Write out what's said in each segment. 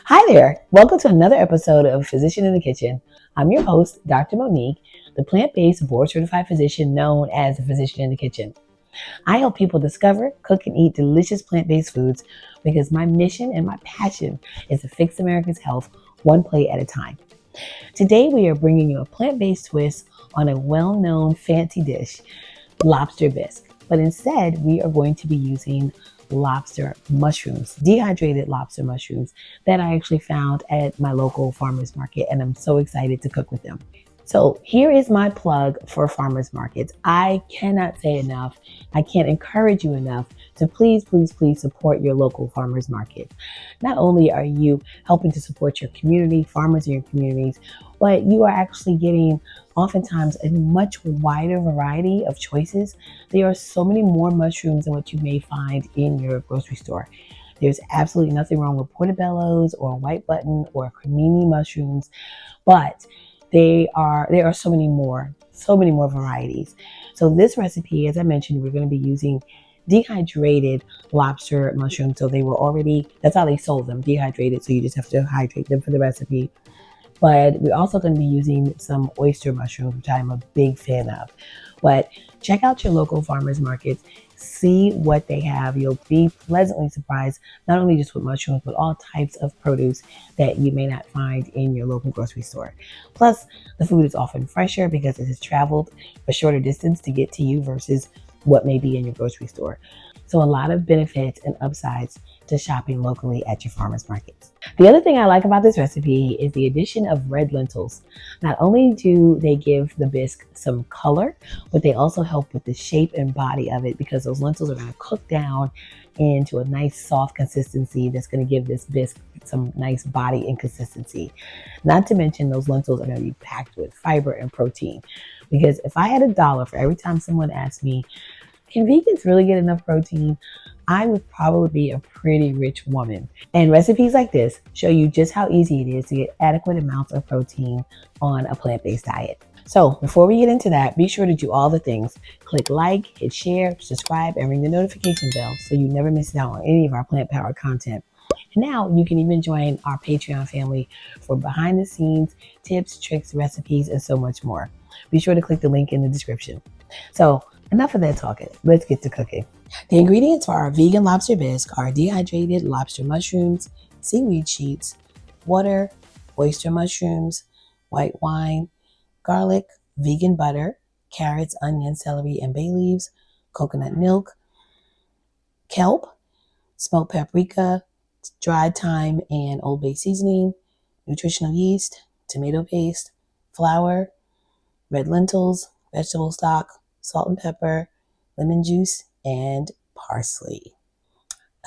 Hi there. Welcome to another episode of Physician in the Kitchen. I'm your host, Dr. Monique, the plant-based board-certified physician known as the Physician in the Kitchen. I help people discover, cook, and eat delicious plant-based foods because my mission and my passion is to fix America's health one plate at a time. Today, we are bringing you a plant-based twist on a well-known fancy dish, lobster bisque. But instead, we are going to be using lobster mushrooms, dehydrated lobster mushrooms that I actually found at my local farmer's market, and I'm so excited to cook with them. So here is my plug for farmers markets. I cannot say enough. I can't encourage you enough to please support your local farmers market. Not only are you helping to support your community, farmers in your communities, but you are actually getting oftentimes a much wider variety of choices. There are so many more mushrooms than what you may find in your grocery store. There's absolutely nothing wrong with portobellos or white button or cremini mushrooms, but there are so many more varieties. So this recipe, as I mentioned, we're going to be using dehydrated lobster mushrooms. So that's how they sold them, dehydrated. So you just have to hydrate them for the recipe. But we're also going to be using some oyster mushrooms, which I'm a big fan of. But check out your local farmers markets, see what they have. You'll be pleasantly surprised, not only just with mushrooms, but all types of produce that you may not find in your local grocery store. Plus, the food is often fresher because it has traveled a shorter distance to get to you versus what may be in your grocery store. So a lot of benefits and upsides to shopping locally at your farmers markets. The other thing I like about this recipe is the addition of red lentils. Not only do they give the bisque some color, but they also help with the shape and body of it because those lentils are going to cook down into a nice soft consistency that's going to give this bisque some nice body and consistency. Not to mention those lentils are going to be packed with fiber and protein. Because if I had $1 for every time someone asked me, can vegans really get enough protein? I would probably be a pretty rich woman. And recipes like this show you just how easy it is to get adequate amounts of protein on a plant-based diet. So before we get into that, be sure to do all the things. Click like, hit share, subscribe, and ring the notification bell so you never miss out on any of our plant-powered content. And now you can even join our Patreon family for behind the scenes tips, tricks, recipes, and so much more. Be sure to click the link in the description. So enough of that talking. Let's get to cooking. The ingredients for our vegan lobster bisque are dehydrated lobster mushrooms, seaweed sheets, water, oyster mushrooms, white wine, garlic, vegan butter, carrots, onions, celery, and bay leaves, coconut milk, kelp, smoked paprika, dried thyme, and Old Bay seasoning, nutritional yeast, tomato paste, flour, red lentils, vegetable stock, salt and pepper, lemon juice, and parsley.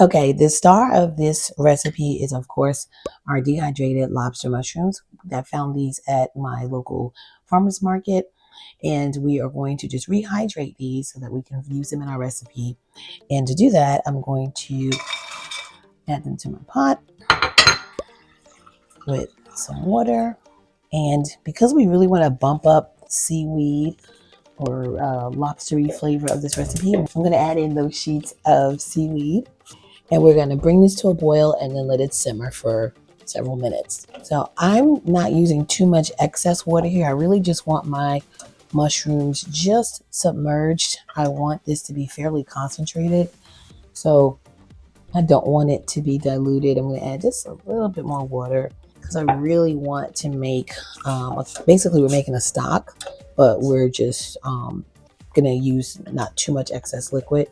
Okay, the star of this recipe is, of course, our dehydrated lobster mushrooms. I found these at my local farmer's market, and we are going to just rehydrate these so that we can use them in our recipe. And to do that, I'm going to add them to my pot with some water. And because we really want to bump up seaweed or lobstery flavor of this recipe, I'm going to add in those sheets of seaweed, and we're going to bring this to a boil and then let it simmer for several minutes. So I'm not using too much excess water here. I really just want my mushrooms just submerged. I want this to be fairly concentrated, so I don't want it to be diluted. I'm going to add just a little bit more water because I really want to make, basically we're making a stock, but we're just going to use not too much excess liquid.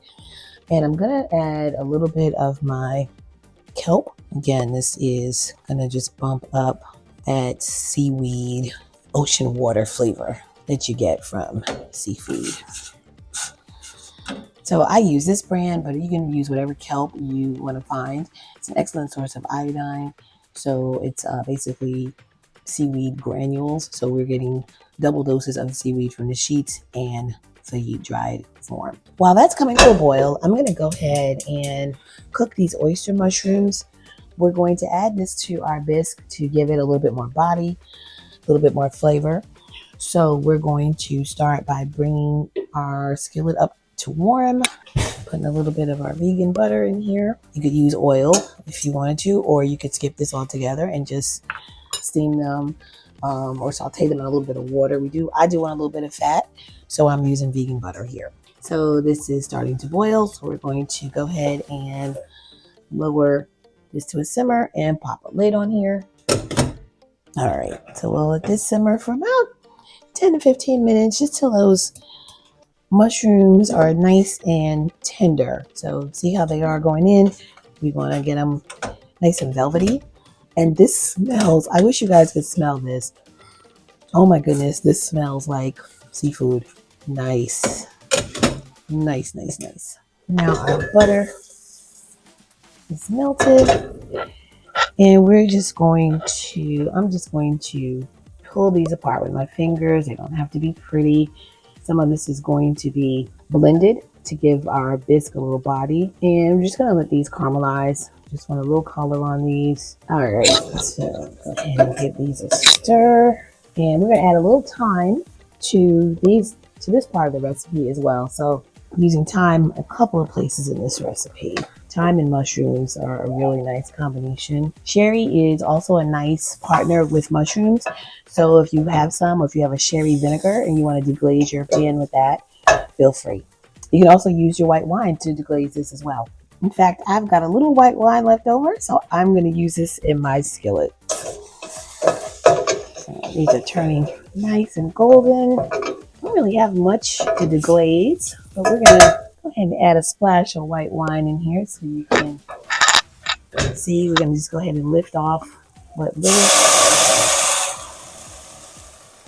And I'm going to add a little bit of my kelp. Again, this is going to just bump up that seaweed, ocean water flavor that you get from seafood. So I use this brand, but you can use whatever kelp you want to find. It's an excellent source of iodine. So it's basically seaweed granules. So we're getting double doses of the seaweed from the sheets and the dried form. While that's coming to a boil, I'm going to go ahead and cook these oyster mushrooms. We're going to add this to our bisque to give it a little bit more body, a little bit more flavor. So we're going to start by bringing our skillet up to warm. Putting a little bit of our vegan butter in here. You could use oil if you wanted to, or you could skip this altogether and just steam them or saute them in a little bit of water. I do want a little bit of fat, so I'm using vegan butter here. So this is starting to boil, so we're going to go ahead and lower this to a simmer and pop a lid on here. All right, so we'll let this simmer for about 10 to 15 minutes, just till those mushrooms are nice and tender. So see how they are going in. We want to get them nice and velvety. And this smells, I wish you guys could smell this. Oh my goodness, this smells like seafood. Nice. Nice, nice, nice. Now our butter is melted. And I'm just going to pull these apart with my fingers. They don't have to be pretty. Some of this is going to be blended to give our bisque a little body. And I'm just gonna let these caramelize. Just want a little color on these. All right, so go ahead and give these a stir. And we're gonna add a little thyme to this part of the recipe as well. So using thyme a couple of places in this recipe. Thyme and mushrooms are a really nice combination. Sherry is also a nice partner with mushrooms. So if you have some, or if you have a sherry vinegar and you want to deglaze your pan with that, feel free. You can also use your white wine to deglaze this as well. In fact, I've got a little white wine left over, so I'm going to use this in my skillet. So these are turning nice and golden. Don't really have much to deglaze, but we're going to go ahead and add a splash of white wine in here so you can see. We're going to just go ahead and lift off what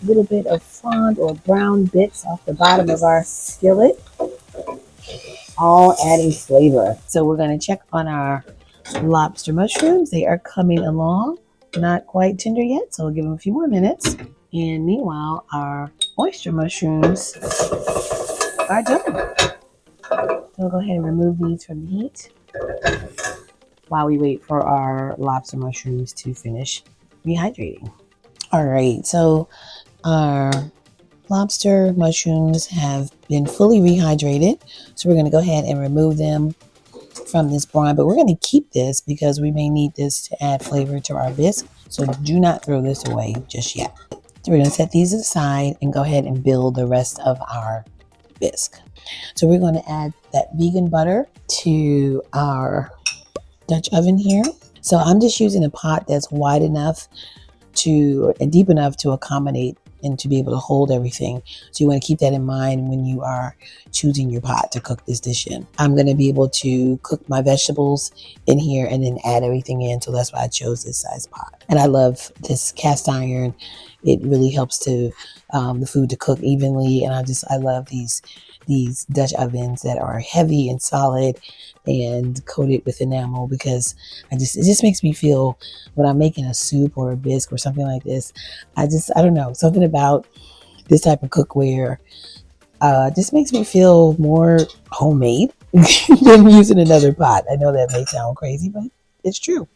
little bit of fond or brown bits off the bottom of our skillet, all adding flavor. So we're going to check on our lobster mushrooms. They are coming along, not quite tender yet, so we'll give them a few more minutes. And meanwhile, our oyster mushrooms are done. So we'll go ahead and remove these from the heat while we wait for our lobster mushrooms to finish rehydrating. All right, so our lobster mushrooms have been fully rehydrated. So we're going to go ahead and remove them from this brine, but we're going to keep this because we may need this to add flavor to our bisque. So do not throw this away just yet. So we're going to set these aside and go ahead and build the rest of our bisque. So we're going to add that vegan butter to our Dutch oven here. So I'm just using a pot that's wide enough and deep enough to accommodate and to be able to hold everything. So you want to keep that in mind when you are choosing your pot to cook this dish in. I'm going to be able to cook my vegetables in here and then add everything in. So that's why I chose this size pot. And I love this cast iron. It really helps the food to cook evenly. And I love these Dutch ovens that are heavy and solid and coated with enamel, because it just makes me feel, when I'm making a soup or a bisque or something like this, I don't know, something about this type of cookware just makes me feel more homemade than using another pot. I know that may sound crazy, but it's true.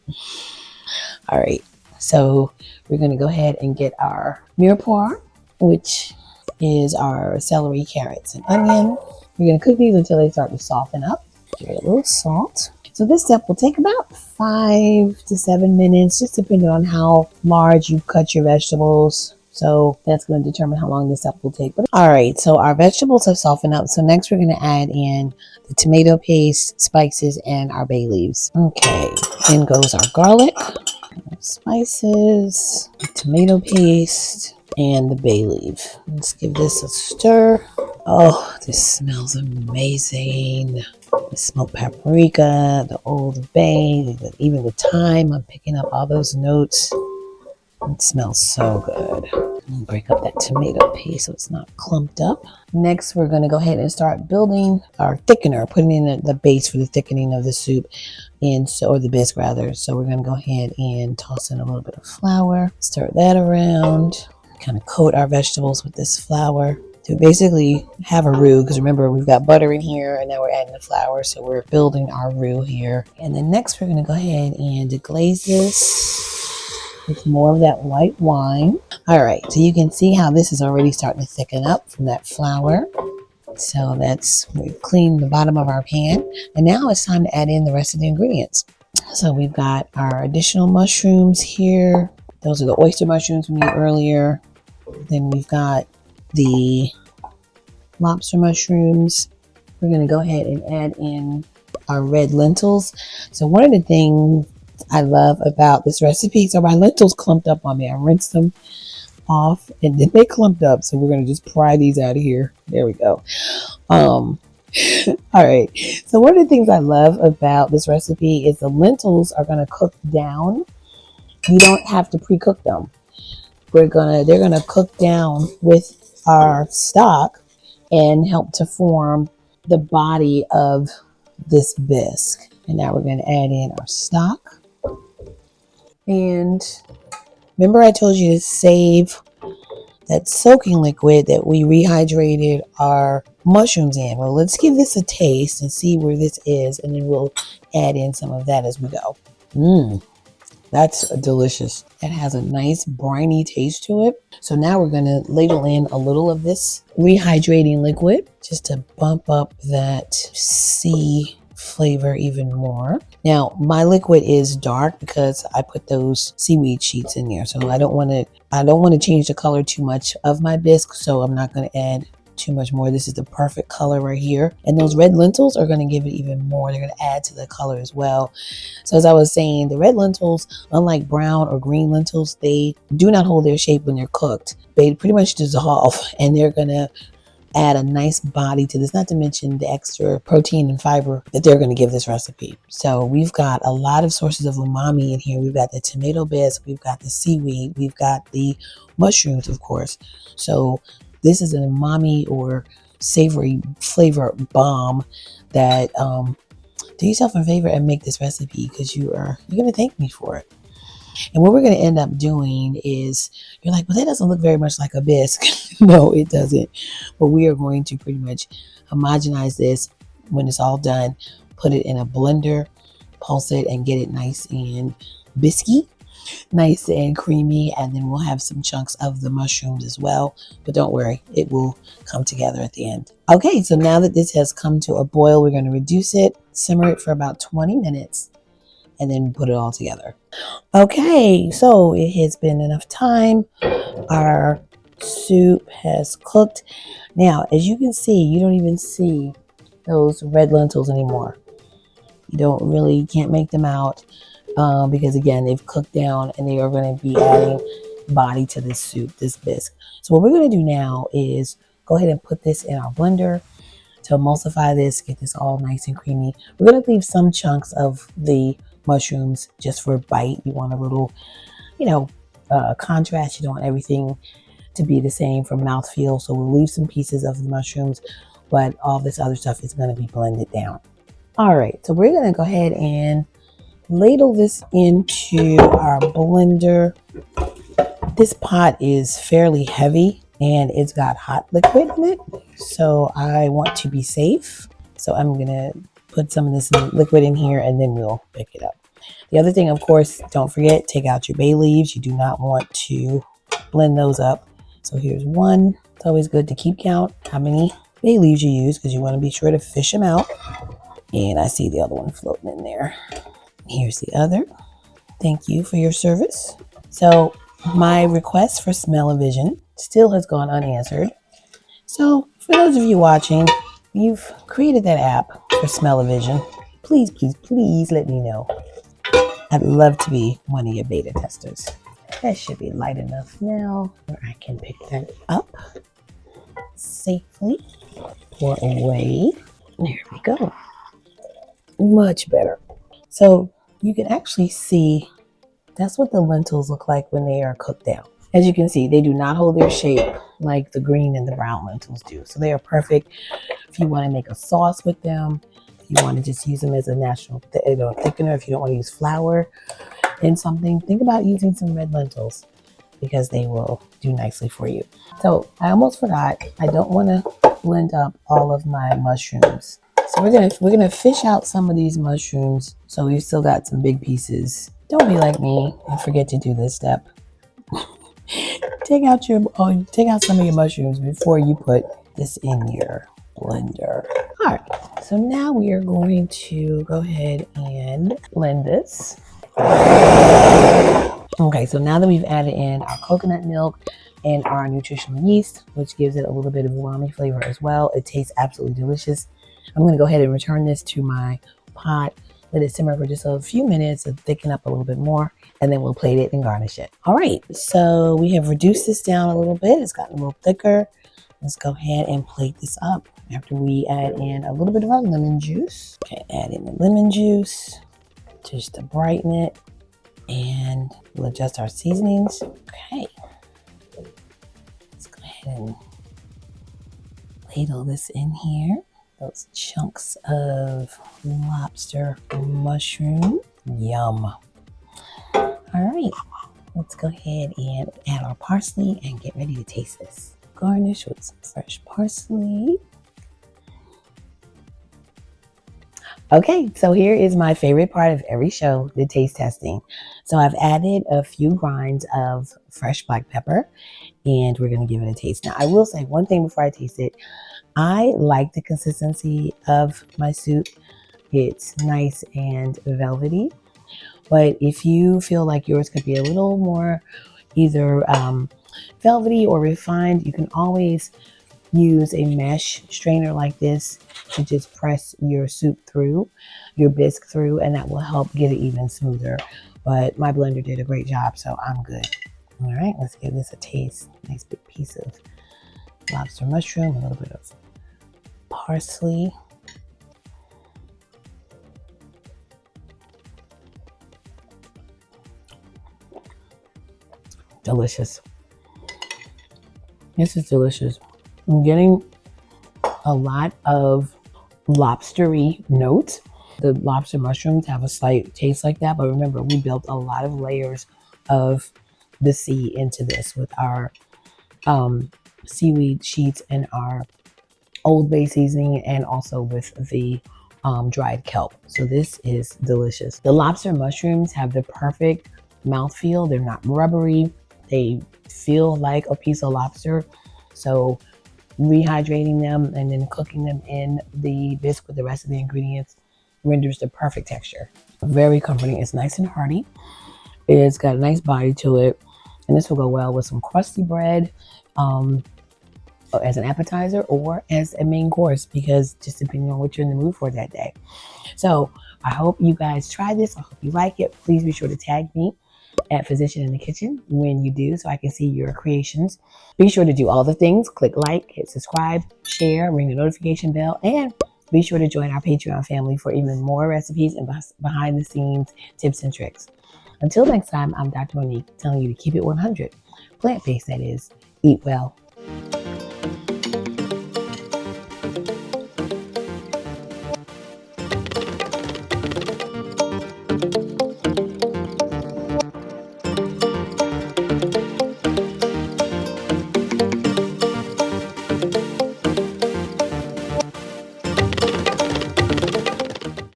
All right, so we're going to go ahead and get our mirepoix, which is our celery, carrots, and onion. We're going to cook these until they start to soften up. Give it a little salt. So this step will take about 5 to 7 minutes, just depending on how large you cut your vegetables. So that's going to determine how long this step will take. All right, so our vegetables have softened up. So next we're going to add in the tomato paste, spices, and our bay leaves. Okay, then goes our garlic, spices, tomato paste, and the bay leaf. Let's give this a stir. Oh, this smells amazing. The smoked paprika, the old bay, even the thyme. I'm picking up all those notes. It smells so good. Break up that tomato paste so it's not clumped up. Next, we're going to go ahead and start building our thickener, putting in the base for the thickening of the soup, or the bisque rather. So we're going to go ahead and toss in a little bit of flour, stir that around, kind of coat our vegetables with this flour to basically have a roux, because remember, we've got butter in here and now we're adding the flour, so we're building our roux here. And then next we're going to go ahead and deglaze this with more of that white wine. All right, so you can see how this is already starting to thicken up from that flour. So we've cleaned the bottom of our pan, and now it's time to add in the rest of the ingredients. So we've got our additional mushrooms here. Those are the oyster mushrooms we made earlier. Then we've got the lobster mushrooms. We're going to go ahead and add in our red lentils. So one of the things I love about this recipe, so my lentils clumped up on me. I rinsed them off and then they clumped up. So we're going to just pry these out of here. There we go. All right. So one of the things I love about this recipe is the lentils are going to cook down. You don't have to pre-cook them. They're going to cook down with our stock and help to form the body of this bisque. And now we're going to add in our stock. And remember I told you to save that soaking liquid that we rehydrated our mushrooms in. Well, let's give this a taste and see where this is, and then we'll add in some of that as we go. That's delicious. It has a nice briny taste to it. So now we're going to ladle in a little of this rehydrating liquid just to bump up that sea flavor even more. Now my liquid is dark because I put those seaweed sheets in there. So I don't want to change the color too much of my bisque. So I'm not going to add too much more. This is the perfect color right here. And those red lentils are going to give it even more. They're going to add to the color as well. So as I was saying, the red lentils, unlike brown or green lentils, they do not hold their shape when they're cooked. They pretty much dissolve, and they're going to add a nice body to this, not to mention the extra protein and fiber that they're going to give this recipe. So we've got a lot of sources of umami in here. We've got the tomato bisque, we've got the seaweed, we've got the mushrooms, of course. So this is an umami or savory flavor bomb that do yourself a favor and make this recipe, because you're going to thank me for it. And what we're going to end up doing is, you're like, well, that doesn't look very much like a bisque. No, it doesn't. But we are going to pretty much homogenize this when it's all done, put it in a blender, pulse it, and get it nice and biscuity, nice and creamy. And then we'll have some chunks of the mushrooms as well. But don't worry, it will come together at the end. Okay, so now that this has come to a boil, we're going to reduce it, simmer it for about 20 minutes, and then put it all together. Okay, so it has been enough time. Our soup has cooked. Now, as you can see, you don't even see those red lentils anymore. You can't make them out because, again, they've cooked down and they are going to be adding body to this soup, this bisque. So what we're going to do now is go ahead and put this in our blender to emulsify this, get this all nice and creamy. We're going to leave some chunks of the mushrooms just for a bite. You want a little, contrast. You don't want everything to be the same for mouthfeel. So we'll leave some pieces of the mushrooms, but all this other stuff is going to be blended down. All right, so we're going to go ahead and ladle this into our blender. This pot is fairly heavy and it's got hot liquid in it. So I want to be safe. So I'm going to put some of this liquid in here and then we'll pick it up. The other thing, of course, don't forget, take out your bay leaves. You do not want to blend those up. So here's one. It's always good to keep count how many bay leaves you use, because you want to be sure to fish them out. And I see the other one floating in there. Here's the other. Thank you for your service. So my request for smell-o-vision still has gone unanswered. So for those of you watching, you've created that app for smell-o-vision. Please, please, please let me know. I'd love to be one of your beta testers. That should be light enough now where I can pick that up safely. Pour away. There we go. Much better. So you can actually see that's what the lentils look like when they are cooked down. As you can see, they do not hold their shape like the green and the brown lentils do. So they are perfect if you want to make a sauce with them. If you want to just use them as a natural thickener. If you don't want to use flour in something, think about using some red lentils because they will do nicely for you. So I almost forgot. I don't want to blend up all of my mushrooms. So we're gonna fish out some of these mushrooms. So we've still got some big pieces. Don't be like me and forget to do this step. Take out some of your mushrooms before you put this in your blender. All right, so now we are going to go ahead and blend this. Okay, so now that we've added in our coconut milk and our nutritional yeast, which gives it a little bit of umami flavor as well, it tastes absolutely delicious. I'm going to go ahead and return this to my pot, let it simmer for just a few minutes to thicken up a little bit more, and then we'll plate it and garnish it. All right, so we have reduced this down a little bit. It's gotten a little thicker. Let's go ahead and plate this up after we add in a little bit of our lemon juice. Okay, add in the lemon juice just to brighten it, and we'll adjust our seasonings. Okay, let's go ahead and ladle this in here. Those chunks of lobster mushroom. Yum. All right, let's go ahead and add our parsley and get ready to taste this. Garnish with some fresh parsley. Okay, so here is my favorite part of every show, the taste testing. So I've added a few grinds of fresh black pepper, and we're gonna give it a taste. Now, I will say one thing before I taste it. I like the consistency of my soup. It's nice and velvety, but if you feel like yours could be a little more either velvety or refined, you can always use a mesh strainer like this to just press your soup through, your bisque through, and that will help get it even smoother. But my blender did a great job, so I'm good. All right, let's give this a taste. Nice big piece of lobster mushroom, a little bit of parsley. Delicious. This is delicious. I'm getting a lot of lobstery notes. The lobster mushrooms have a slight taste like that, but remember, we built a lot of layers of the sea into this with our seaweed sheets and our Old Bay seasoning, and also with the dried kelp. So this is delicious. The lobster mushrooms have the perfect mouthfeel. They're not rubbery. They feel like a piece of lobster. So rehydrating them and then cooking them in the bisque with the rest of the ingredients renders the perfect texture. Very comforting. It's nice and hearty. It's got a nice body to it. And this will go well with some crusty bread, as an appetizer or as a main course, because just depending on what you're in the mood for that day. So I hope you guys try this. I hope you like it. Please be sure to tag me at Physician in the Kitchen when you do, so I can see your creations. Be sure to do all the things. Click like, hit subscribe, share, ring the notification bell, and be sure to join our Patreon family for even more recipes and behind the scenes tips and tricks. Until next time, I'm Dr. Monique, telling you to keep it 100. Plant-based, that is. Eat well.